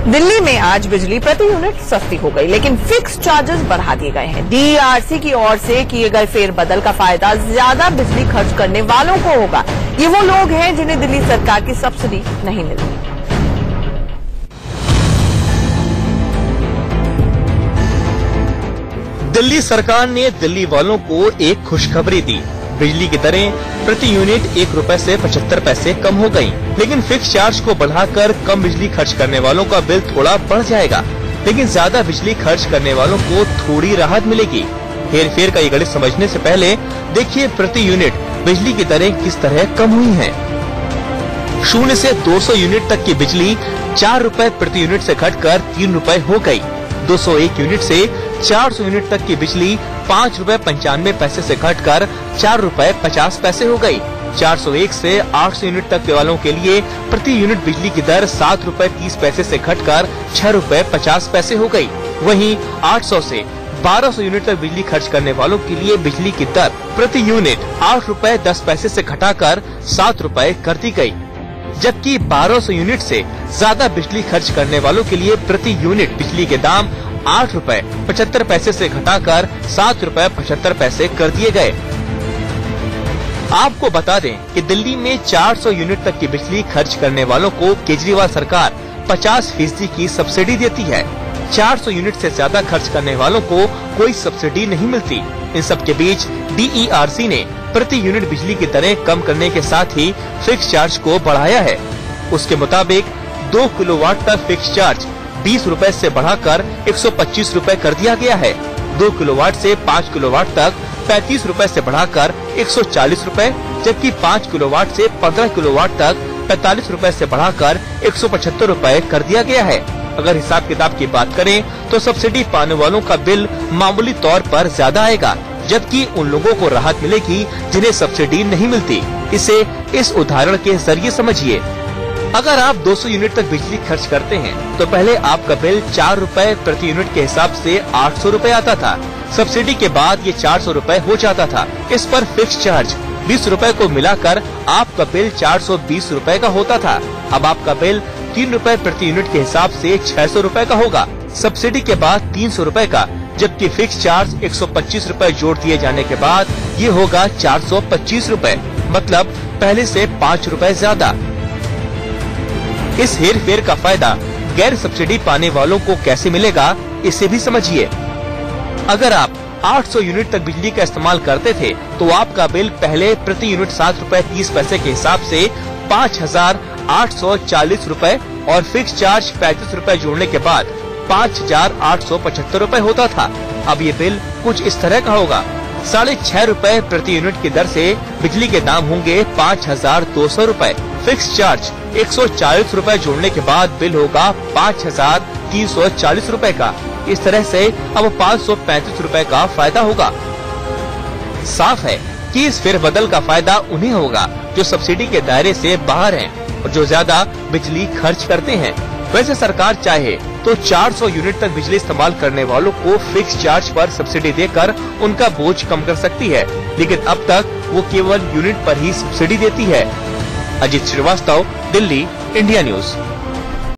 दिल्ली में आज बिजली प्रति यूनिट सस्ती हो गई, लेकिन फिक्स चार्जेस बढ़ा दिए गए हैं। डीईआरसी की ओर से किए गए फेरबदल का फायदा ज्यादा बिजली खर्च करने वालों को होगा। ये वो लोग हैं जिन्हें दिल्ली सरकार की सब्सिडी नहीं मिलती। दिल्ली सरकार ने दिल्ली वालों को एक खुशखबरी दी। बिजली की दरें प्रति यूनिट 1 रुपए से 75 पैसे कम हो गयी, लेकिन फिक्स चार्ज को बढ़ाकर कम बिजली खर्च करने वालों का बिल थोड़ा बढ़ जाएगा, लेकिन ज्यादा बिजली खर्च करने वालों को थोड़ी राहत मिलेगी। हेरफेर का ये गणित समझने से पहले देखिए प्रति यूनिट बिजली की दरें किस तरह कम हुई हैं। 0 से 200 यूनिट तक की बिजली 4 रुपए प्रति यूनिट से घटकर 3 रुपए हो गयी। 201 यूनिट से 400 यूनिट तक की बिजली 5 रुपए 95 पैसे से घटकर 4 रुपए 50 पैसे हो गई। 401 से 800 यूनिट तक वालों के लिए प्रति यूनिट बिजली की दर 7 रुपए 30 पैसे से घटकर 6 रुपए 50 पैसे हो गई। वहीं 800 से 1200 यूनिट तक बिजली खर्च करने वालों के लिए बिजली की दर प्रति यूनिट 8 रुपए 10 पैसे से घटाकर 7 रुपए कर दी गयी, जबकि 1200 यूनिट से ज्यादा बिजली खर्च करने वालों के लिए प्रति यूनिट बिजली के दाम 8 रुपए 75 पैसे से घटाकर 7 रुपए 75 पैसे कर दिए गए। आपको बता दें कि दिल्ली में 400 यूनिट तक की बिजली खर्च करने वालों को केजरीवाल सरकार 50% की सब्सिडी देती है। 400 यूनिट से ज्यादा खर्च करने वालों को कोई सब्सिडी नहीं मिलती। इन सब के बीच डीईआरसी ने प्रति यूनिट बिजली की दरें कम करने के साथ ही फिक्स चार्ज को बढ़ाया है। उसके मुताबिक 2 किलोवाट तक फिक्स चार्ज 20 रुपए से बढ़ाकर 125 रुपए कर दिया गया है। 2 किलोवाट से 5 किलोवाट तक 35 रुपए से बढ़ाकर 140 रुपए, जबकि 5 किलोवाट से 15 किलोवाट तक 45 रुपए से बढ़ाकर 175 रुपए कर दिया गया है। अगर हिसाब किताब की बात करें तो सब्सिडी पाने वालों का बिल मामूली तौर पर ज्यादा आएगा, जबकि उन लोगों को राहत मिलेगी जिन्हें सब्सिडी नहीं मिलती। इसे इस उदाहरण के जरिए समझिए। अगर आप 200 यूनिट तक बिजली खर्च करते हैं तो पहले आपका बिल 4 रुपए प्रति यूनिट के हिसाब से 800 रुपए आता था। सब्सिडी के बाद ये 400 रुपए हो जाता था। इस पर फिक्स चार्ज 20 रुपए को मिलाकर आपका बिल 420 रुपए का होता था। अब आपका बिल 3 रुपए प्रति यूनिट के हिसाब से 600 रुपए का होगा। सब्सिडी के बाद 300 रुपए का, जबकि फिक्स चार्ज 125 रुपए जोड़ दिए जाने के बाद ये होगा 425 रुपए, मतलब पहले से 5 रुपए ज्यादा। इस हेर फेर का फायदा गैर सब्सिडी पाने वालों को कैसे मिलेगा, इसे भी समझिए। अगर आप 800 यूनिट तक बिजली का इस्तेमाल करते थे तो आपका बिल पहले प्रति यूनिट 7 रुपए 30 पैसे के हिसाब से 5,840 रुपए और फिक्स चार्ज 35 रुपए जोड़ने के बाद 5,875 रुपए होता था। अब ये बिल कुछ इस तरह का होगा। 6.5 रुपए प्रति यूनिट की दर से बिजली के दाम होंगे 5,200 रुपए। फिक्स चार्ज 140 रुपए जोड़ने के बाद बिल होगा 5,340 रुपए का। इस तरह से अब 535 रुपए का फायदा होगा। साफ है कि इस फेरबदल का फायदा उन्हें होगा जो सब्सिडी के दायरे से बाहर हैं और जो ज्यादा बिजली खर्च करते हैं। वैसे सरकार चाहे तो 400 यूनिट तक बिजली इस्तेमाल करने वालों को फिक्स चार्ज पर सब्सिडी देकर उनका बोझ कम कर सकती है, लेकिन अब तक वो केवल यूनिट पर ही सब्सिडी देती है। Ajit Srivastava, Delhi, India news.